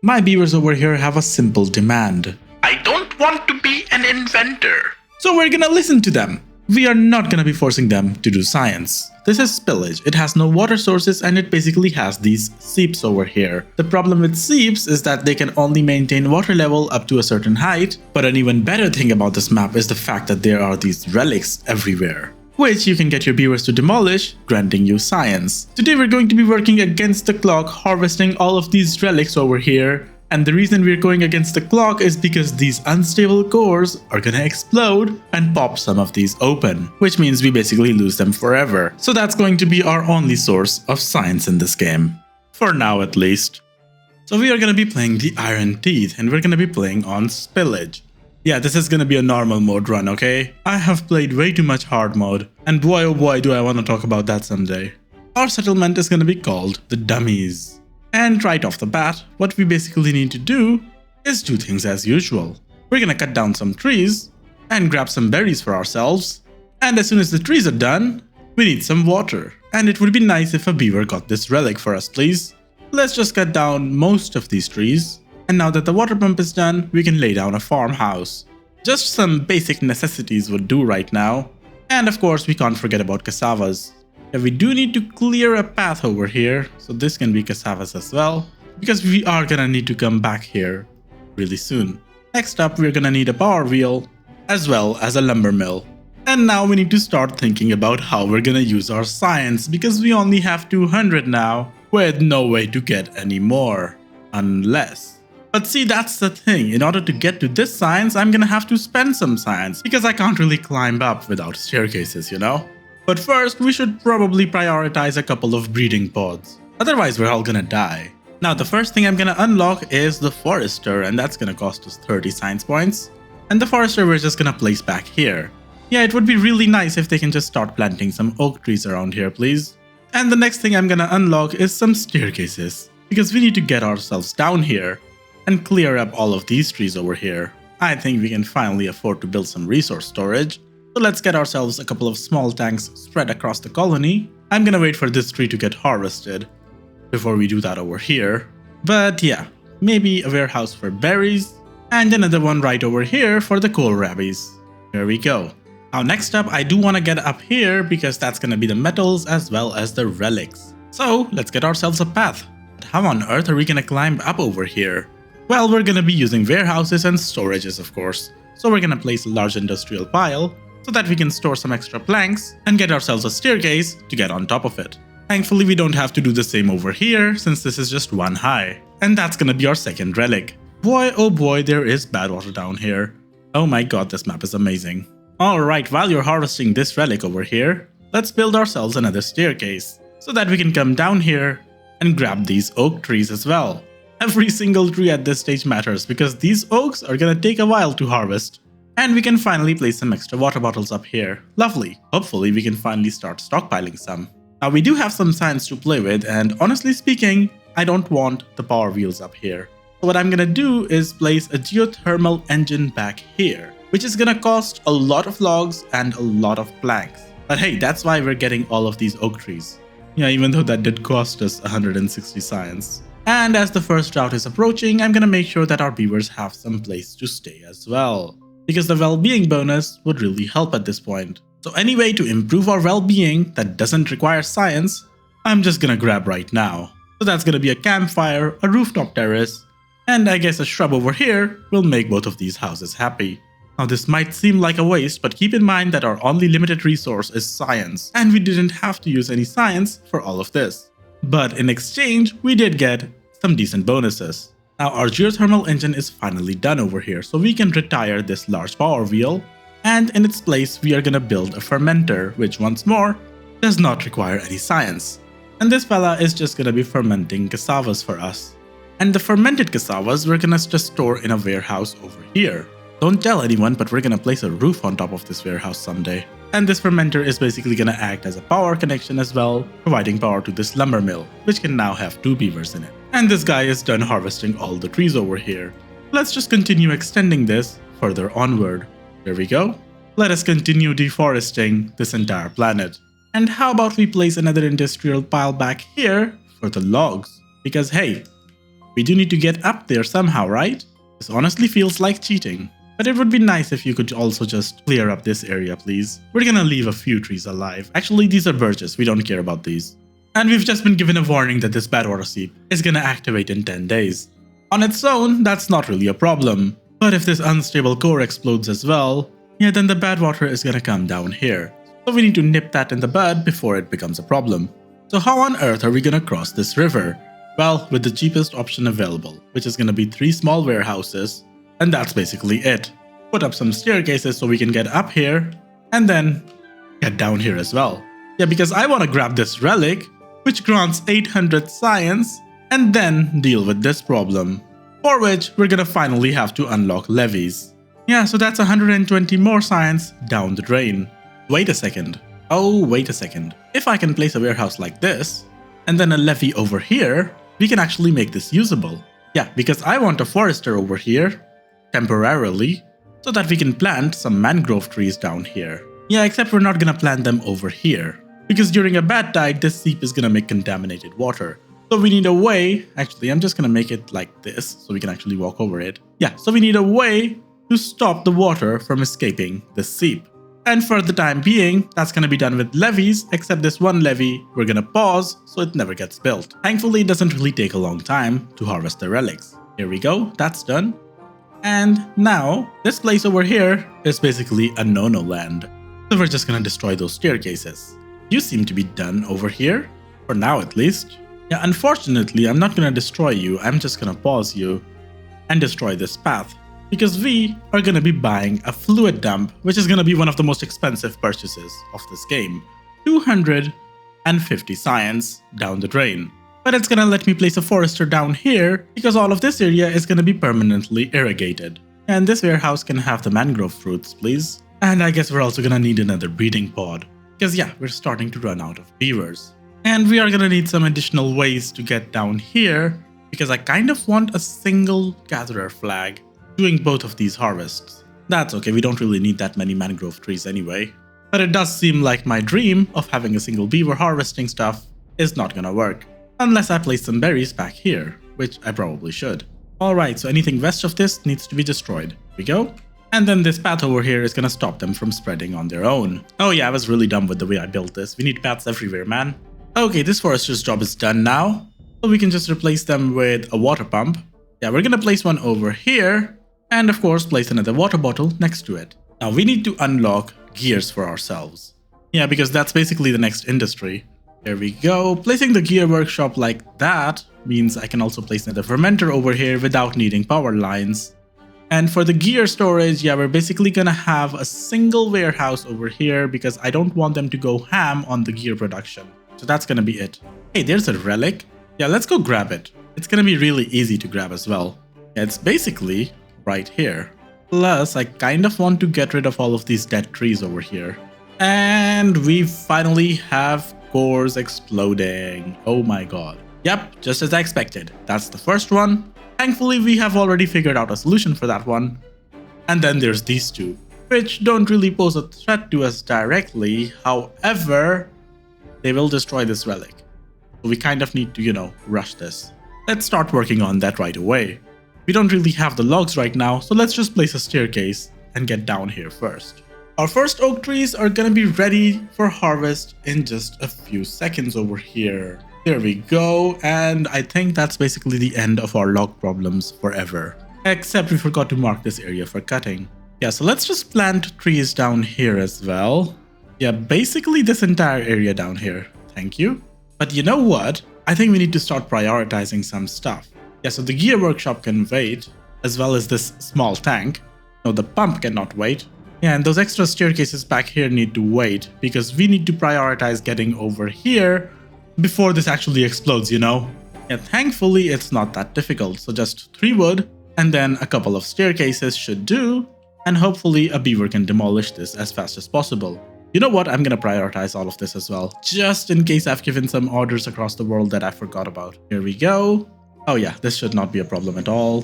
My beavers over here have a simple demand. I don't want to be an inventor. So we're gonna listen to them. We are not gonna be forcing them to do science. This is Spillage. It has no water sources and it basically has these seeps over here. The problem with seeps is that they can only maintain water level up to a certain height, but an even better thing about this map is the fact that there are these relics everywhere, which you can get your beavers to demolish, granting you science. Today we're going to be working against the clock, harvesting all of these relics over here. And the reason we're going against the clock is because these unstable cores are gonna explode and pop some of these open, which means we basically lose them forever. So that's going to be our only source of science in this game. For now at least. So we are gonna be playing the Iron Teeth and we're gonna be playing on Spillage. Yeah, this is gonna be a normal mode run, okay? I have played way too much hard mode, and boy oh boy do I wanna talk about that someday. Our settlement is gonna be called the Dummies. And right off the bat, what we basically need to do is do things as usual. We're gonna cut down some trees and grab some berries for ourselves. And as soon as the trees are done, we need some water. And it would be nice if a beaver got this relic for us, please. Let's just cut down most of these trees. And now that the water pump is done, we can lay down a farmhouse. Just some basic necessities would do right now. And of course, we can't forget about cassavas. Yeah, we do need to clear a path over here, so this can be cassavas as well, because we are gonna need to come back here really soon. Next up, we're gonna need a power wheel, as well as a lumber mill. And now we need to start thinking about how we're gonna use our science, because we only have 200 now, with no way to get any more. Unless. But see, that's the thing, in order to get to this science, I'm gonna have to spend some science, because I can't really climb up without staircases, you know? But first, we should probably prioritize a couple of breeding pods. Otherwise, we're all gonna die. Now, the first thing I'm gonna unlock is the Forester, and that's gonna cost us 30 science points. And the Forester we're just gonna place back here. Yeah, it would be really nice if they can just start planting some oak trees around here, please. And the next thing I'm gonna unlock is some staircases, because we need to get ourselves down here and clear up all of these trees over here. I think we can finally afford to build some resource storage. So let's get ourselves a couple of small tanks spread across the colony. I'm gonna wait for this tree to get harvested before we do that over here. But yeah, maybe a warehouse for berries and another one right over here for the kohlrabies. Here we go. Now next up, I do want to get up here because that's gonna be the metals as well as the relics. So let's get ourselves a path. But how on earth are we gonna climb up over here? Well, we're gonna be using warehouses and storages, of course. So we're gonna place a large industrial pile so that we can store some extra planks and get ourselves a staircase to get on top of it. Thankfully, we don't have to do the same over here since this is just one high. And that's gonna be our second relic. Boy oh boy, there is Badwater down here. Oh my god, this map is amazing. Alright, while you're harvesting this relic over here, let's build ourselves another staircase so that we can come down here and grab these oak trees as well. Every single tree at this stage matters because these oaks are gonna take a while to harvest. And we can finally place some extra water bottles up here. Lovely. Hopefully we can finally start stockpiling some. Now we do have some science to play with, and honestly speaking, I don't want the power wheels up here. So what I'm gonna do is place a geothermal engine back here, which is gonna cost a lot of logs and a lot of planks. But hey, that's why we're getting all of these oak trees. Yeah, even though that did cost us 160 science. And as the first drought is approaching, I'm gonna make sure that our beavers have some place to stay as well, because the well-being bonus would really help at this point. So any way to improve our well-being that doesn't require science, I'm just gonna grab right now. So that's gonna be a campfire, a rooftop terrace, and I guess a shrub over here will make both of these houses happy. Now this might seem like a waste, but keep in mind that our only limited resource is science, and we didn't have to use any science for all of this. But in exchange, we did get some decent bonuses. Now our geothermal engine is finally done over here, so we can retire this large power wheel, and in its place we are gonna build a fermenter, which once more does not require any science. And this fella is just gonna be fermenting cassavas for us. And the fermented cassavas we're gonna just store in a warehouse over here. Don't tell anyone, but we're gonna place a roof on top of this warehouse someday. And this fermenter is basically gonna act as a power connection as well, providing power to this lumber mill, which can now have 2 beavers in it. And this guy is done harvesting all the trees over here. Let's just continue extending this further onward. There we go. Let us continue deforesting this entire planet. And how about we place another industrial pile back here for the logs? Because hey, We do need to get up there somehow, right? This honestly feels like cheating. But it would be nice if you could also just clear up this area, please. We're gonna leave a few trees alive. Actually, these are birches, we don't care about these. And we've just been given a warning that this Badwater seep is gonna activate in 10 days. On its own, that's not really a problem. But if this unstable core explodes as well, yeah, then the Badwater is gonna come down here. So we need to nip that in the bud before it becomes a problem. So how on earth are we gonna cross this river? Well, with the cheapest option available, which is gonna be 3 small warehouses. And that's basically it. Put up some staircases so we can get up here, and then get down here as well. Yeah, because I want to grab this relic, which grants 800 science, and then deal with this problem. For which, we're gonna finally have to unlock levies. Yeah, so that's 120 more science down the drain. Wait a second. Oh, wait a second. If I can place a warehouse like this, and then a levy over here, we can actually make this usable. Yeah, because I want a forester over here, temporarily, so that we can plant some mangrove trees down here. Yeah, except we're not gonna plant them over here, because during a bad tide, this seep is gonna make contaminated water. So we need a way, actually I'm just gonna make it like this, so we can actually walk over it. Yeah, so we need a way to stop the water from escaping the seep. And for the time being, that's gonna be done with levees, except this one levee, we're gonna pause, so it never gets built. Thankfully, it doesn't really take a long time to harvest the relics. Here we go, that's done. And now, this place over here is basically a no-no land. So we're just gonna destroy those staircases. You seem to be done over here, for now at least. Yeah, unfortunately, I'm not gonna destroy you, I'm just gonna pause you and destroy this path. Because we are gonna be buying a fluid dump, which is gonna be one of the most expensive purchases of this game. 250 science down the drain. But it's gonna let me place a forester down here because all of this area is gonna be permanently irrigated. And this warehouse can have the mangrove fruits, please. And I guess we're also gonna need another breeding pod. Because yeah, we're starting to run out of beavers. And we are gonna need some additional ways to get down here because I kind of want a single gatherer flag doing both of these harvests. That's okay, we don't really need that many mangrove trees anyway. But it does seem like my dream of having a single beaver harvesting stuff is not gonna work. Unless I place some berries back here, which I probably should. Alright, so anything west of this needs to be destroyed. Here we go. And then this path over here is gonna stop them from spreading on their own. Oh yeah, I was really dumb with the way I built this. We need paths everywhere, man. Okay, this forester's job is done now. So we can just replace them with a water pump. Yeah, we're gonna place one over here. And of course, place another water bottle next to it. Now we need to unlock gears for ourselves. Yeah, because that's basically the next industry. There we go. Placing the gear workshop like that means I can also place another fermenter over here without needing power lines. And for the gear storage, yeah, we're basically gonna have a single warehouse over here because I don't want them to go ham on the gear production. So that's gonna be it. Hey, there's a relic. Yeah, let's go grab it. It's gonna be really easy to grab as well. Yeah, it's basically right here. Plus, I kind of want to get rid of all of these dead trees over here. And we finally have cores exploding. Oh my god. Yep, just as I expected. That's the first one. Thankfully, we have already figured out a solution for that one. And then there's these two, which don't really pose a threat to us directly. However, they will destroy this relic. So we kind of need to, rush this. Let's start working on that right away. We don't really have the logs right now, so let's just place a staircase and get down here first. Our first oak trees are gonna be ready for harvest in just a few seconds over here. There we go, and I think that's basically the end of our log problems forever. Except we forgot to mark this area for cutting. Yeah, so let's just plant trees down here as well. Yeah, basically this entire area down here. Thank you. But you know what? I think we need to start prioritizing some stuff. Yeah, so the gear workshop can wait, as well as this small tank. No, the pump cannot wait. Yeah, and those extra staircases back here need to wait, because we need to prioritize getting over here before this actually explodes, Yeah, thankfully it's not that difficult, so just 3 wood, and then a couple of staircases should do, and hopefully a beaver can demolish this as fast as possible. You know what, I'm gonna prioritize all of this as well, just in case I've given some orders across the world that I forgot about. Here we go. Oh yeah, this should not be a problem at all.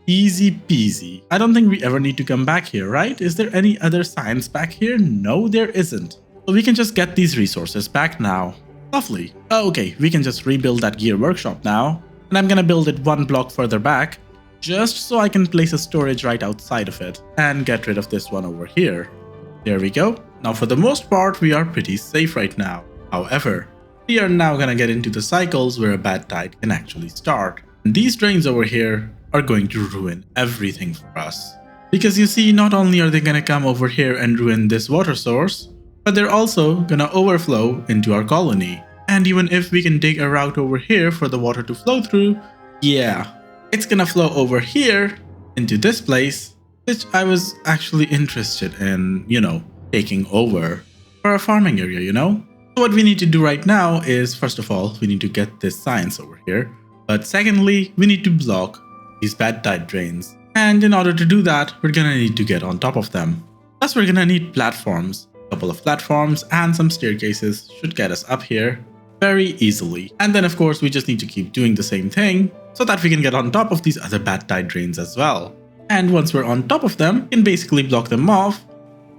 Easy peasy. I don't think we ever need to come back here, right? Is there any other science back here? No, there isn't. So we can just get these resources back now. Lovely. Okay, we can just rebuild that gear workshop now. And I'm gonna build it one block further back, just so I can place a storage right outside of it and get rid of this one over here. There we go. Now for the most part, we are pretty safe right now. However, we are now gonna get into the cycles where a bad tide can actually start. And these drains over here are going to ruin everything for us. Because you see, not only are they gonna come over here and ruin this water source, but they're also gonna overflow into our colony. And even if we can dig a route over here for the water to flow through, yeah, it's gonna flow over here into this place, which I was actually interested in, taking over for a farming area, So what we need to do right now is, first of all, we need to get this science over here. But secondly, we need to block these bad tide drains. And in order to do that, we're gonna need to get on top of them. Plus, we're gonna need platforms. A couple of platforms and some staircases should get us up here very easily. And then of course, we just need to keep doing the same thing so that we can get on top of these other bad tide drains as well. And once we're on top of them, we can basically block them off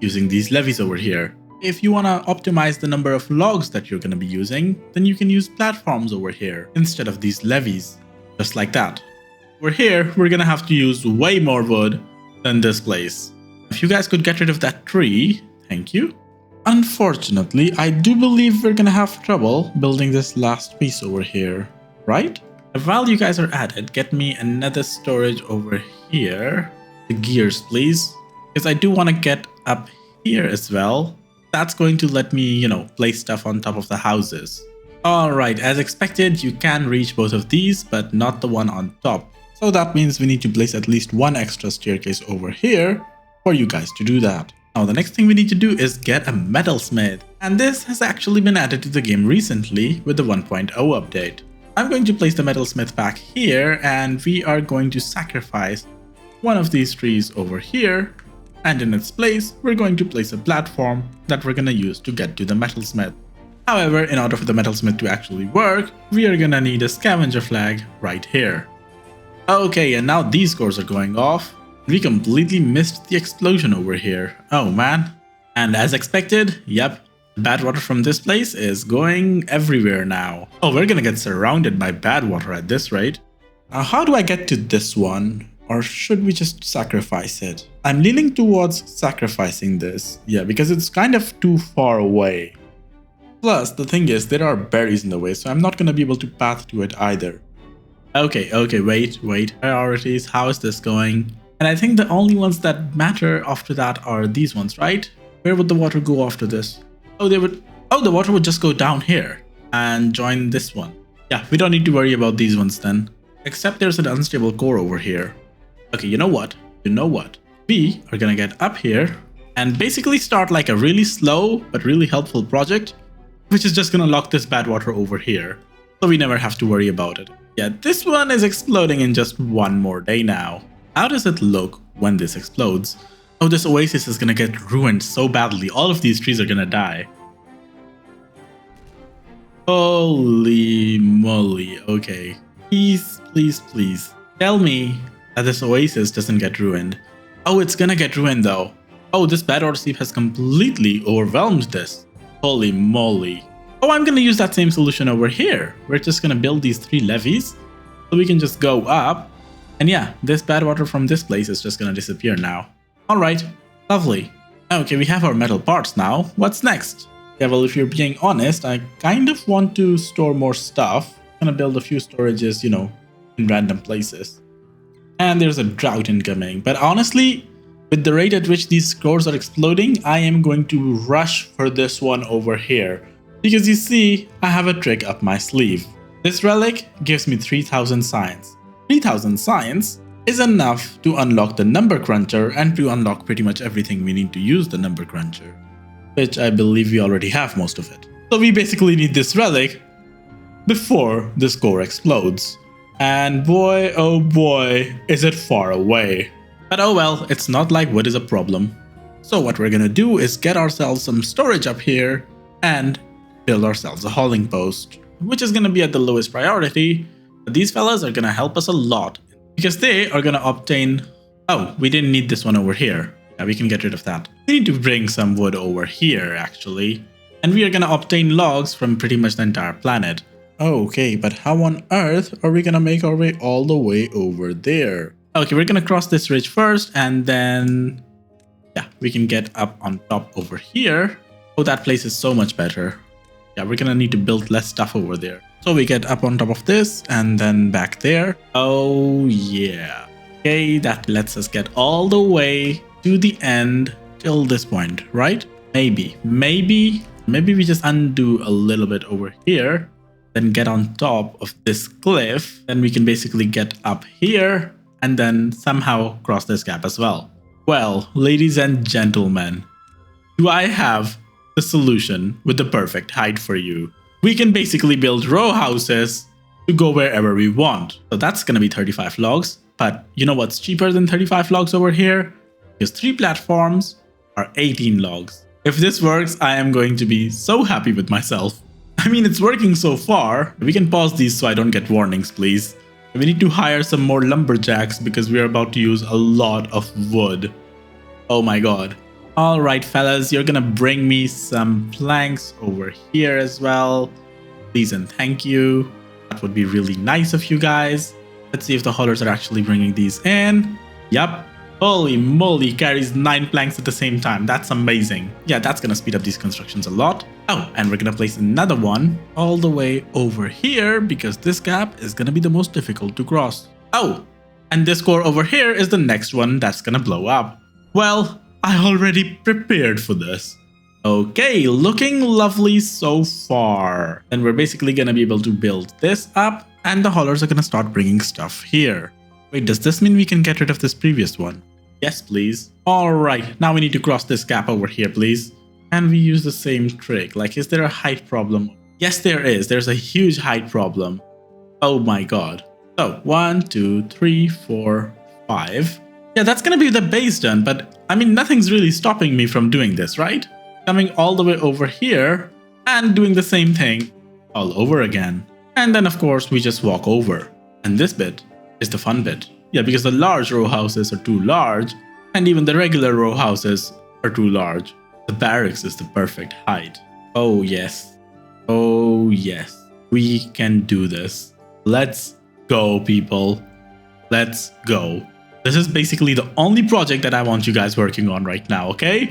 using these levees over here. If you want to optimize the number of logs that you're going to be using, then you can use platforms over here instead of these levees, just like that. Over here, we're going to have to use way more wood than this place. If you guys could get rid of that tree, thank you. Unfortunately, I do believe we're going to have trouble building this last piece over here, right? While you guys are at it, get me another storage over here. The gears, please, because I do want to get up here as well. That's going to let me, place stuff on top of the houses. Alright, as expected, you can reach both of these, but not the one on top. So that means we need to place at least one extra staircase over here for you guys to do that. Now the next thing we need to do is get a metalsmith. And this has actually been added to the game recently with the 1.0 update. I'm going to place the metalsmith back here, and we are going to sacrifice one of these trees over here. And in its place, we're going to place a platform that we're going to use to get to the metalsmith. However, in order for the metalsmith to actually work, we are going to need a scavenger flag right here. Okay, and now these cores are going off. We completely missed the explosion over here. Oh man. And as expected, yep, Badwater from this place is going everywhere now. Oh, we're going to get surrounded by Badwater at this rate. Now, how do I get to this one? Or should we just sacrifice it? I'm leaning towards sacrificing this. Yeah, because it's kind of too far away. Plus, the thing is, there are berries in the way, so I'm not going to be able to path to it either. Okay, wait. Priorities, how is this going? And I think the only ones that matter after that are these ones, right? Where would the water go after this? Oh, the water would just go down here and join this one. Yeah, we don't need to worry about these ones then. Except there's an unstable core over here. Okay, you know what? We are gonna get up here and basically start like a really slow but really helpful project, which is just gonna lock this Badwater over here, so we never have to worry about it. Yeah, this one is exploding in just one more day now. How does it look when this explodes? Oh, this oasis is gonna get ruined so badly. All of these trees are gonna die. Holy moly. Okay. Please. Tell me that this oasis doesn't get ruined. Oh, it's gonna get ruined though. Oh, this Badwater sleep has completely overwhelmed this. Holy moly. Oh, I'm gonna use that same solution over here. We're just gonna build these 3 levees so we can just go up. And yeah, this Badwater from this place is just gonna disappear now. Alright, lovely. Okay, we have our metal parts now. What's next? Yeah, well, if you're being honest, I kind of want to store more stuff. I'm gonna build a few storages, in random places. And there's a drought incoming. But honestly, with the rate at which these cores are exploding, I am going to rush for this one over here. Because you see, I have a trick up my sleeve. This relic gives me 3000 science. 3000 science is enough to unlock the number cruncher and to unlock pretty much everything we need to use the number cruncher. Which I believe we already have most of it. So we basically need this relic before this core explodes. And boy, oh boy, is it far away. But oh well, it's not like wood is a problem. So what we're gonna do is get ourselves some storage up here and build ourselves a hauling post, which is gonna be at the lowest priority. But these fellas are gonna help us a lot because they are gonna obtain... Oh, we didn't need this one over here. Yeah, we can get rid of that. We need to bring some wood over here actually. And we are gonna obtain logs from pretty much the entire planet. Okay, but how on earth are we gonna make our way all the way over there? Okay, we're gonna cross this ridge first, and then yeah, we can get up on top over here. Oh, that place is so much better. Yeah, we're gonna need to build less stuff over there. So we get up on top of this and then back there. Oh yeah. Okay, that lets us get all the way to the end till this point, right? Maybe we just undo a little bit over here, then get on top of this cliff. Then we can basically get up here and then somehow cross this gap as well. Well, ladies and gentlemen, do I have the solution with the perfect height for you? We can basically build row houses to go wherever we want. So that's gonna be 35 logs. But you know what's cheaper than 35 logs over here? Because 3 platforms are 18 logs. If this works, I am going to be so happy with myself. I mean, it's working so far. We can pause these so I don't get warnings, please. We need to hire some more lumberjacks because we are about to use a lot of wood. Oh my god. Alright fellas, you're gonna bring me some planks over here as well. Please and thank you. That would be really nice of you guys. Let's see if the haulers are actually bringing these in. Yup. Holy moly, carries 9 planks at the same time. That's amazing. Yeah, that's gonna speed up these constructions a lot. Oh, and we're gonna place another one all the way over here because this gap is gonna be the most difficult to cross. Oh, and this core over here is the next one that's gonna blow up. Well, I already prepared for this. Okay, looking lovely so far. Then we're basically gonna be able to build this up and the haulers are gonna start bringing stuff here. Wait, does this mean we can get rid of this previous one? Yes, please. Alright, now we need to cross this gap over here, please. And we use the same trick. Like, is there a height problem? Yes, there is. There's a huge height problem. Oh my god. So, 1, 2, 3, 4, 5. Yeah, that's gonna be the base done, but I mean, nothing's really stopping me from doing this, right? Coming all the way over here and doing the same thing all over again. And then, of course, we just walk over. And this bit is the fun bit. Yeah, because the large row houses are too large, and even the regular row houses are too large. The barracks is the perfect height. Oh yes. Oh yes. We can do this. Let's go, people. Let's go. This is basically the only project that I want you guys working on right now, okay?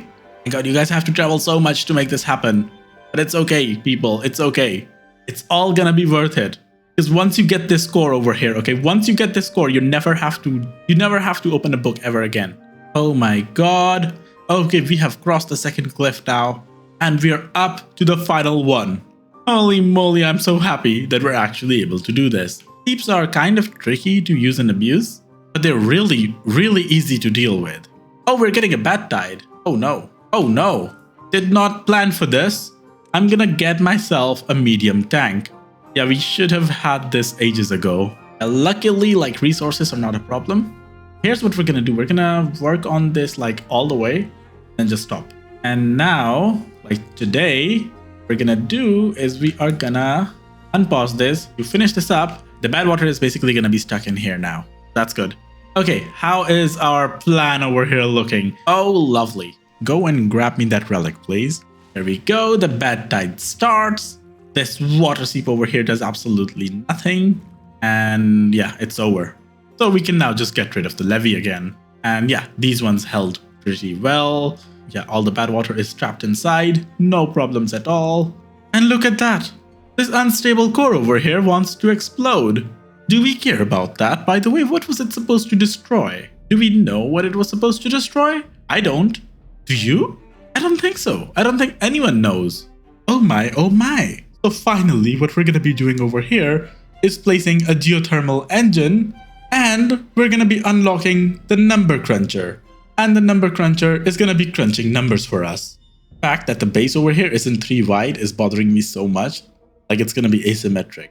Thank God, you guys have to travel so much to make this happen. But it's okay, people. It's okay. It's all gonna be worth it. Because once you get this core over here, okay, once you get this core, you never have to open a book ever again. Oh my god. Okay, we have crossed the second cliff now, and we're up to the final one. Holy moly, I'm so happy that we're actually able to do this. Keeps are kind of tricky to use and abuse, but they're really, really easy to deal with. Oh, we're getting a bat tide. Oh no. Oh no. Did not plan for this. I'm gonna get myself a medium tank. Yeah, we should have had this ages ago. Luckily, like, resources are not a problem. Here's what we're gonna do. We're gonna work on this like all the way and just stop. And now, like today, we're gonna do is we are gonna unpause this. You finish this up. The Badwater is basically gonna be stuck in here now. That's good. Okay, how is our plan over here looking? Oh, lovely. Go and grab me that relic, please. There we go. The bad tide starts. This water seep over here does absolutely nothing. And yeah, it's over. So we can now just get rid of the levee again. And yeah, these ones held pretty well. Yeah, all the bad water is trapped inside. No problems at all. And look at that. This unstable core over here wants to explode. Do we care about that? By the way, what was it supposed to destroy? Do we know what it was supposed to destroy? I don't. Do you? I don't think so. I don't think anyone knows. Oh my, oh my. So finally, what we're going to be doing over here is placing a geothermal engine, and we're going to be unlocking the number cruncher. And the number cruncher is going to be crunching numbers for us. The fact that the base over here isn't 3 wide is bothering me so much. Like, it's going to be asymmetric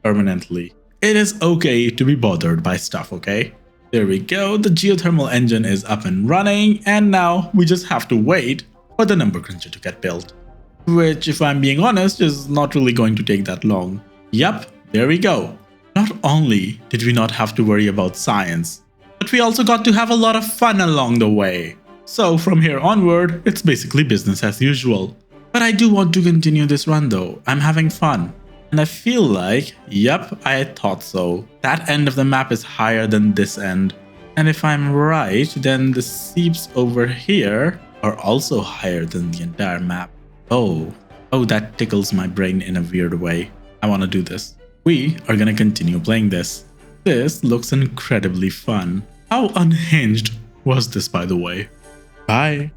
permanently. It is okay to be bothered by stuff, okay? There we go. The geothermal engine is up and running, and now we just have to wait for the number cruncher to get built. Which, if I'm being honest, is not really going to take that long. Yup, there we go. Not only did we not have to worry about science, but we also got to have a lot of fun along the way. So from here onward, it's basically business as usual. But I do want to continue this run though. I'm having fun. And I feel like, yep, I thought so. That end of the map is higher than this end. And if I'm right, then the seeps over here are also higher than the entire map. Oh, that tickles my brain in a weird way. I want to do this. We are gonna continue playing this. This looks incredibly fun. How unhinged was this, by the way? Bye.